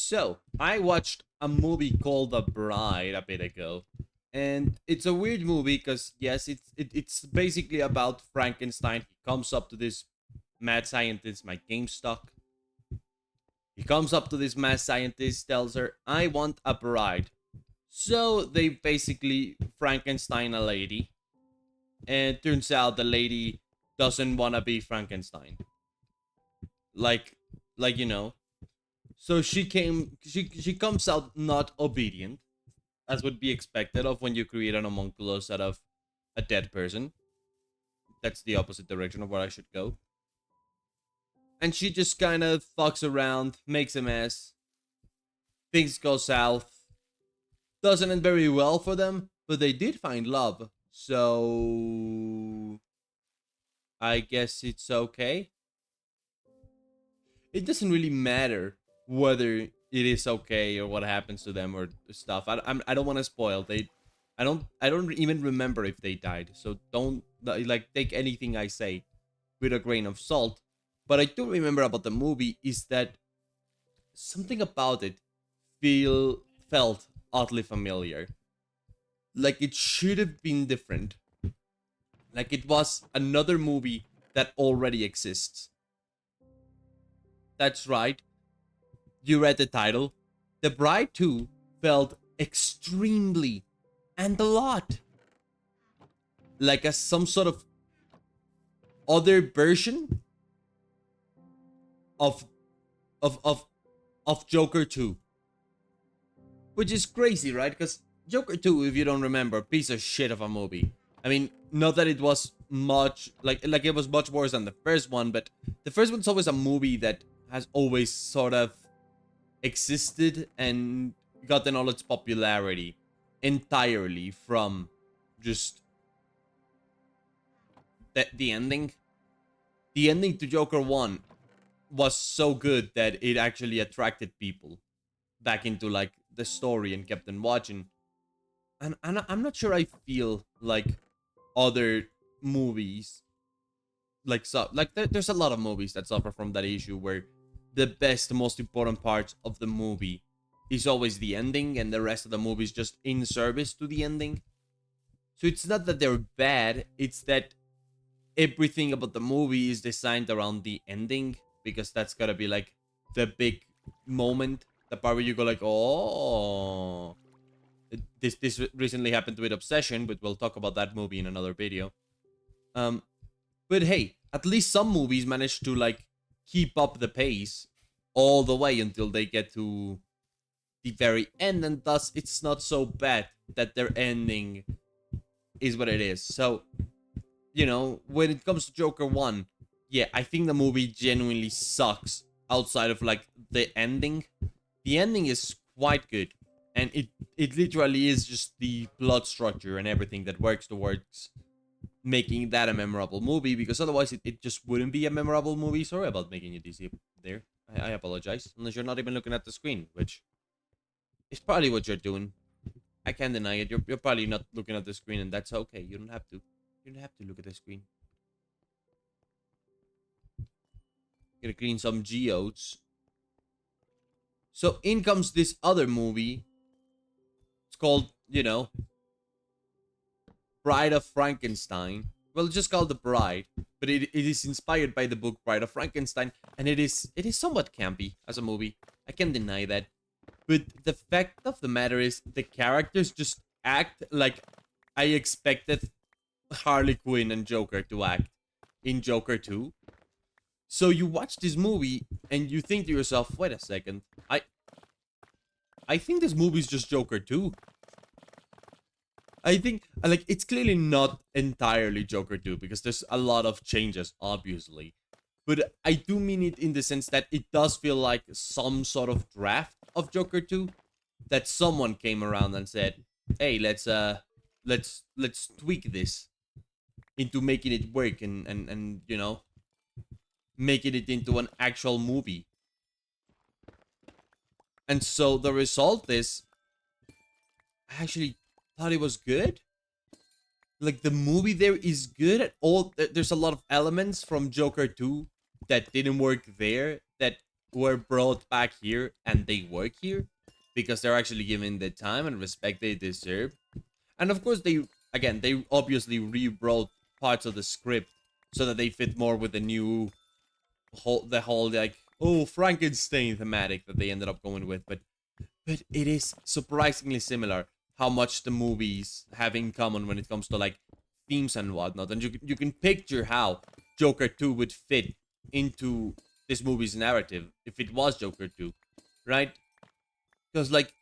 So, I watched a movie called The Bride a bit ago. And it's a weird movie because, yes, it's basically about Frankenstein. He comes up to this mad scientist, my game stuck. He comes up to this mad scientist, tells her, I want a bride. So, they basically Frankenstein a lady. And it turns out the lady doesn't want to be Frankenstein. Like, like, you know. So she comes out not obedient, as would be expected of when you create an homunculus out of a dead person. That's the opposite direction of where I should go. And she just kind of fucks around, makes a mess. Things go south. Doesn't end very well for them, but they did find love. So I guess it's okay. It doesn't really matter whether it is okay or what happens to them or stuff. I don't want to spoil. I don't even remember if they died. So don't like take anything I say with a grain of salt. But I do remember about the movie is that something about it felt oddly familiar. Like it should have been different. Like it was another movie that already exists. That's right. You read the title. The Bride 2 felt extremely and a lot like a some sort of other version of of of of Joker 2. Which is crazy, right? Because Joker 2, if you don't remember, piece of shit of a movie. I mean, not that it was much like it was much worse than the first one, but the first one's always a movie that has always sort of existed and gotten all its popularity entirely from just the ending. The ending to Joker 1 was so good that it actually attracted people back into like the story and kept them watching. And I'm not sure I feel like other movies there's a lot of movies that suffer from that issue where the best most important part of the movie is always the ending and the rest of the movie is just in service to the ending. So it's not that they're bad, it's that everything about the movie is designed around the ending because that's gotta be like the big moment, the part where you go like, oh, this recently happened with Obsession, but we'll talk about that movie in another video. um but hey, at least some movies manage to like keep up the pace all the way until they get to the very end, and thus it's not so bad that their ending is what it is. So, when it comes to Joker 1, yeah, I think the movie genuinely sucks outside of like the ending. The ending is quite good, and it literally is just the plot structure and everything that works towards making that a memorable movie, because otherwise it just wouldn't be a memorable movie. Sorry about making it easy there. I apologize. Unless you're not even looking at the screen, which is probably what you're doing. I can't deny it. You're probably not looking at the screen, and that's okay. You don't have to. You don't have to look at the screen. Gonna clean some geodes. So in comes this other movie. It's called, Bride of Frankenstein. Well, it's just called The Bride, but it is inspired by the book Bride of Frankenstein, and it is somewhat campy as a movie. I can't deny that. But the fact of the matter is, the characters just act like I expected Harley Quinn and Joker to act in Joker 2. So you watch this movie and you think to yourself, wait a second, I think this movie is just Joker 2. I think like it's clearly not entirely Joker 2 because there's a lot of changes, obviously. But I do mean it in the sense that it does feel like some sort of draft of Joker 2 that someone came around and said, "Hey, let's tweak this into making it work and making it into an actual movie." And so the result is I actually thought it was good. Like the movie there is good at all. There's a lot of elements from Joker 2 that didn't work there that were brought back here and they work here because they're actually given the time and respect they deserve. And of course, they obviously rewrote parts of the script so that they fit more with the whole like, oh, Frankenstein thematic that they ended up going with. But it is surprisingly similar how much the movies have in common when it comes to like themes and whatnot. And you can picture how Joker 2 would fit into this movie's narrative if it was Joker 2, right? Because like,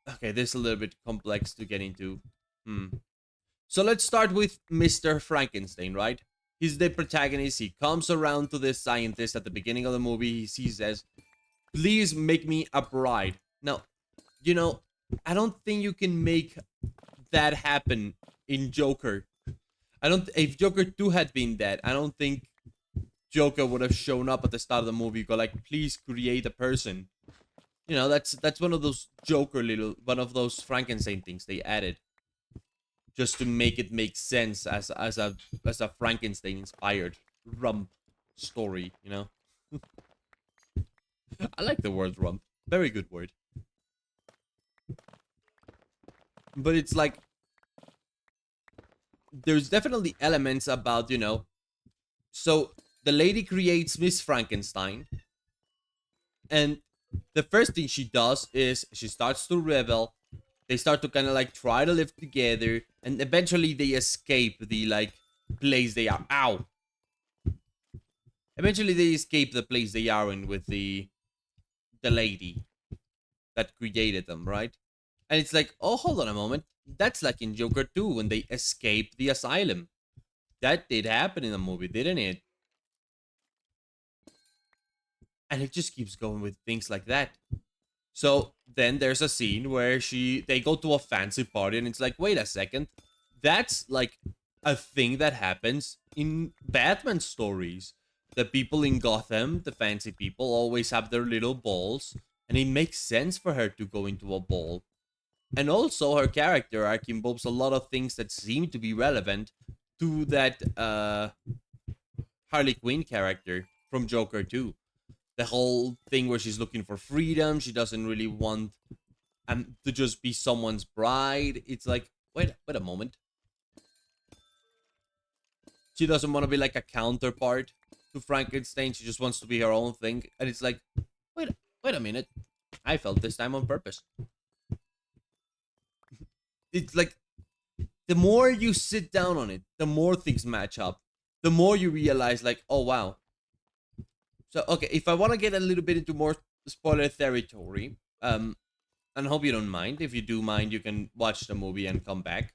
okay, this is a little bit complex to get into. So let's start with Mr. Frankenstein, right? He's the protagonist. He comes around to this scientist at the beginning of the movie. He says, please make me a bride. Now, you know, I don't think you can make that happen in Joker. If Joker 2 had been that, I don't think Joker would have shown up at the start of the movie, go like, please create a person. You know, that's one of those one of those Frankenstein things they added just to make it make sense as a Frankenstein inspired rump story, you know. I like the word rump. Very good word. But it's like there's definitely elements about, you know, so the lady creates Miss Frankenstein, and the first thing she does is she starts to rebel. They start to kind of like try to live together, and eventually they escape the like place they are. Ow! Eventually they escape the place they are in with the lady that created them, right? And it's like, oh, hold on a moment. That's like in Joker 2 when they escaped the asylum. That did happen in the movie, didn't it? And it just keeps going with things like that. So then there's a scene where they go to a fancy party, and it's like, wait a second, that's like a thing that happens in Batman stories. The people in Gotham, the fancy people, always have their little balls, and it makes sense for her to go into a ball. And also, her character arc involves a lot of things that seem to be relevant to that Harley Quinn character from Joker 2. The whole thing where she's looking for freedom, she doesn't really want to just be someone's bride. It's like, wait a moment. She doesn't want to be like a counterpart to Frankenstein. She just wants to be her own thing. And it's like, wait a minute. I felt this time on purpose. It's like, the more you sit down on it, the more things match up. The more you realize, like, oh, wow. So, okay, if I want to get a little bit into more spoiler territory, and I hope you don't mind. If you do mind, you can watch the movie and come back.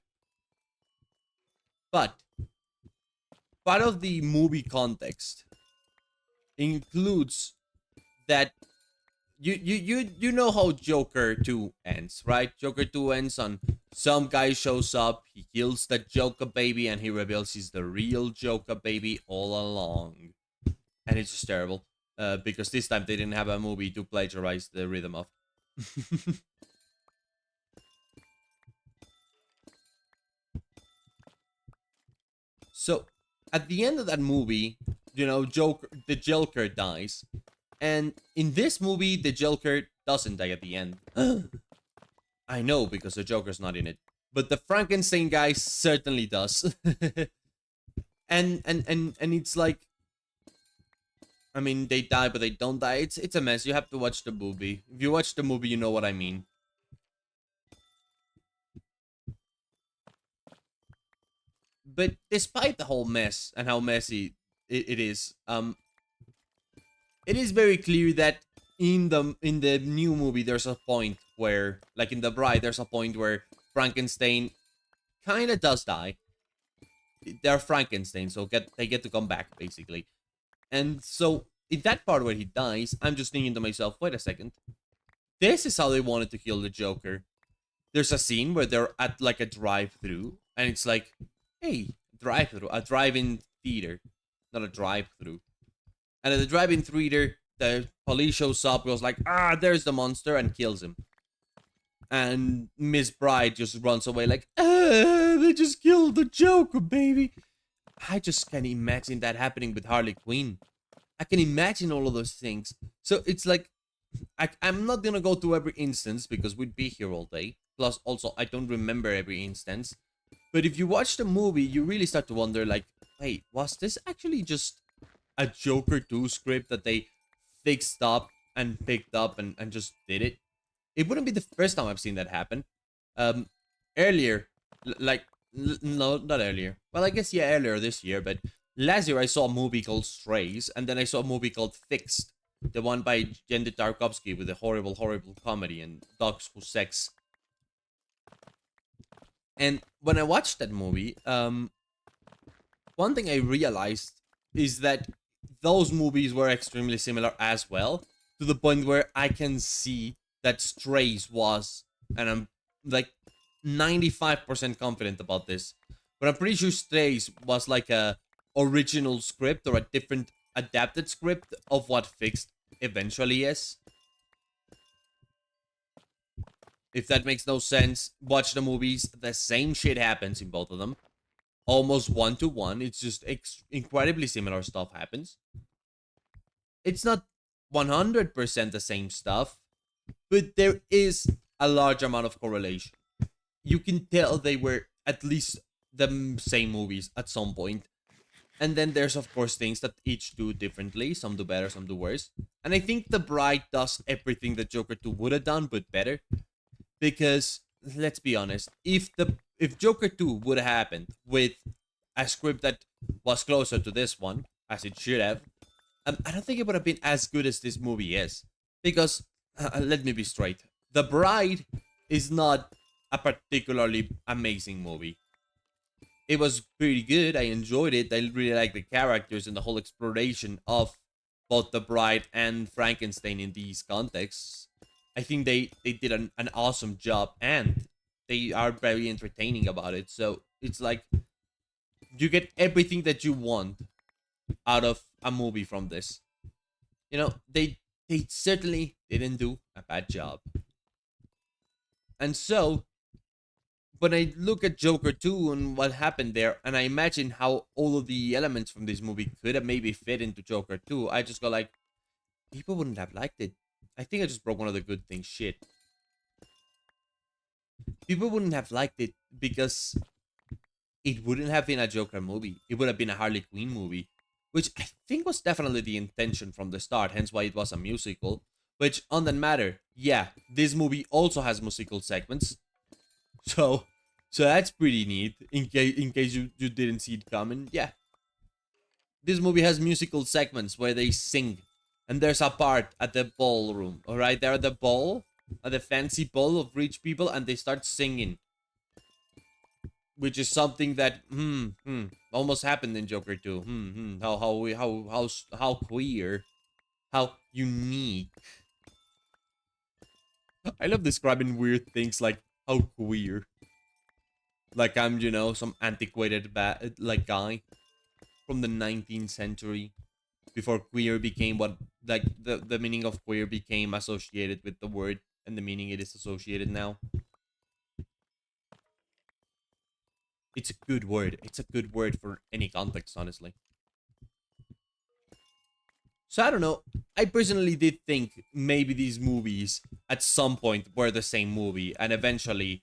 But part of the movie includes that you know how Joker 2 ends, right? Joker 2 ends on some guy shows up, he kills the Joker baby, and he reveals he's the real Joker baby all along. And it's just terrible. Because this time they didn't have a movie to plagiarize the rhythm of. So, at the end of that movie, you know, the Joker dies. And in this movie, the Joker doesn't die at the end. I know, because the Joker's not in it. But the Frankenstein guy certainly does. and it's like, I mean, they die, but they don't die. It's a mess. You have to watch the movie. If you watch the movie, you know what I mean. But despite the whole mess and how messy it is very clear that in the new movie, there's a point where, like in The Bride, there's a point where Frankenstein kind of does die. They're Frankenstein, so they get to come back, basically. And so, in that part where he dies, I'm just thinking to myself, wait a second. This is how they wanted to kill the Joker. There's a scene where they're at like a drive-thru, and it's like, hey, drive-thru, a drive-in theater, not a drive-thru. And at the drive-in theater, the police shows up, goes like, there's the monster, and kills him. And Miss Bride just runs away like, they just killed the Joker, baby. I just can't imagine that happening with Harley Quinn. I can imagine all of those things. So it's like I'm not gonna go through every instance because we'd be here all day. Plus, also, I don't remember every instance. But if you watch the movie, you really start to wonder, like, wait, was this actually just a Joker 2 script that they fixed up and picked up and just did it? It wouldn't be the first time I've seen that happen. Um, earlier, no, not earlier. Well, I guess, yeah, earlier this year, but last year I saw a movie called Strays, and then I saw a movie called Fixed, the one by Jendy Tarkovsky with the horrible, horrible comedy and dogs who sex. And when I watched that movie, one thing I realized is that those movies were extremely similar as well, to the point where I can see that Strays was, and I'm like 95% confident about this, but I'm pretty sure Strays was like a original script or a different adapted script of what Fixed eventually is. If that makes no sense, watch the movies. The same shit happens in both of them. Almost one to one. It's just incredibly similar stuff happens. It's not 100% the same stuff, but there is a large amount of correlation. You can tell they were at least the same movies at some point. And then there's, of course, things that each do differently. Some do better, some do worse. And I think The Bride does everything that Joker 2 would have done, but better. Because, let's be honest, if Joker 2 would have happened with a script that was closer to this one, as it should have, I don't think it would have been as good as this movie is. Because, let me be straight, The Bride is not a particularly amazing movie. It was pretty good. I enjoyed it. I really like the characters and the whole exploration of both the Bride and Frankenstein in these contexts. I think they did an awesome job, and they are very entertaining about it. So it's like you get everything that you want out of a movie from this. You know, they certainly didn't do a bad job. And so when I look at Joker 2 and what happened there, and I imagine how all of the elements from this movie could have maybe fit into Joker 2, I just go like, people wouldn't have liked it. I think I just broke one of the good things. Shit. People wouldn't have liked it because it wouldn't have been a Joker movie. It would have been a Harley Quinn movie, which I think was definitely the intention from the start, hence why it was a musical. Which, on that matter, yeah, this movie also has musical segments. So that's pretty neat, in case you didn't see it coming. Yeah. This movie has musical segments where they sing. And there's a part at the ballroom, alright? They're at the ball, at the fancy ball of rich people, and they start singing. Which is something that, almost happened in Joker 2. How queer. How unique. I love describing weird things like how queer. Like I'm, some antiquated guy from the 19th century, before queer became what, like, the meaning of queer became associated with the word and the meaning it is associated now. It's a good word. It's a good word for any context, honestly. So I don't know. I personally did think maybe these movies at some point were the same movie, and eventually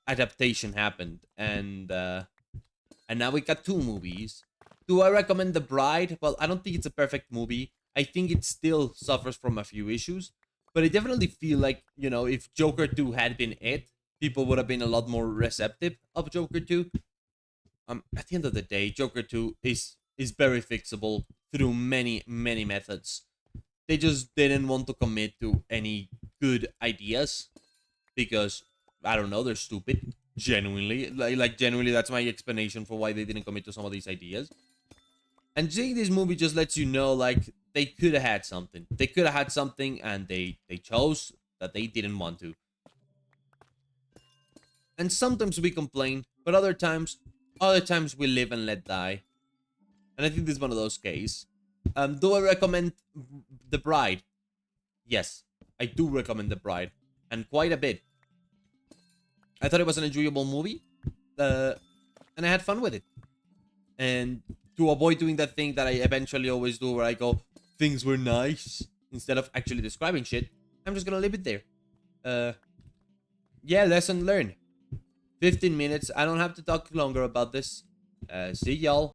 adaptation happened, and now we got two movies. Do I recommend The Bride? Well, I don't think it's a perfect movie. I think it still suffers from a few issues, but I definitely feel like, if Joker 2 had been it, people would have been a lot more receptive of Joker 2. At the end of the day, Joker 2 is very fixable through many, many methods. They just didn't want to commit to any good ideas because, I don't know, they're stupid. Genuinely. Like genuinely, that's my explanation for why they didn't commit to some of these ideas. And seeing this movie just lets you know, like, they could have had something. They could have had something, and they chose that they didn't want to. And sometimes we complain, but other times we live and let die. And I think this is one of those cases. Do I recommend The Bride? Yes, I do recommend The Bride, and quite a bit. I thought it was an enjoyable movie, and I had fun with it. And to avoid doing that thing that I eventually always do, where I go things were nice instead of actually describing shit, I'm just gonna leave it there. Yeah, lesson learned. 15 minutes. I don't have to talk longer about this. See y'all.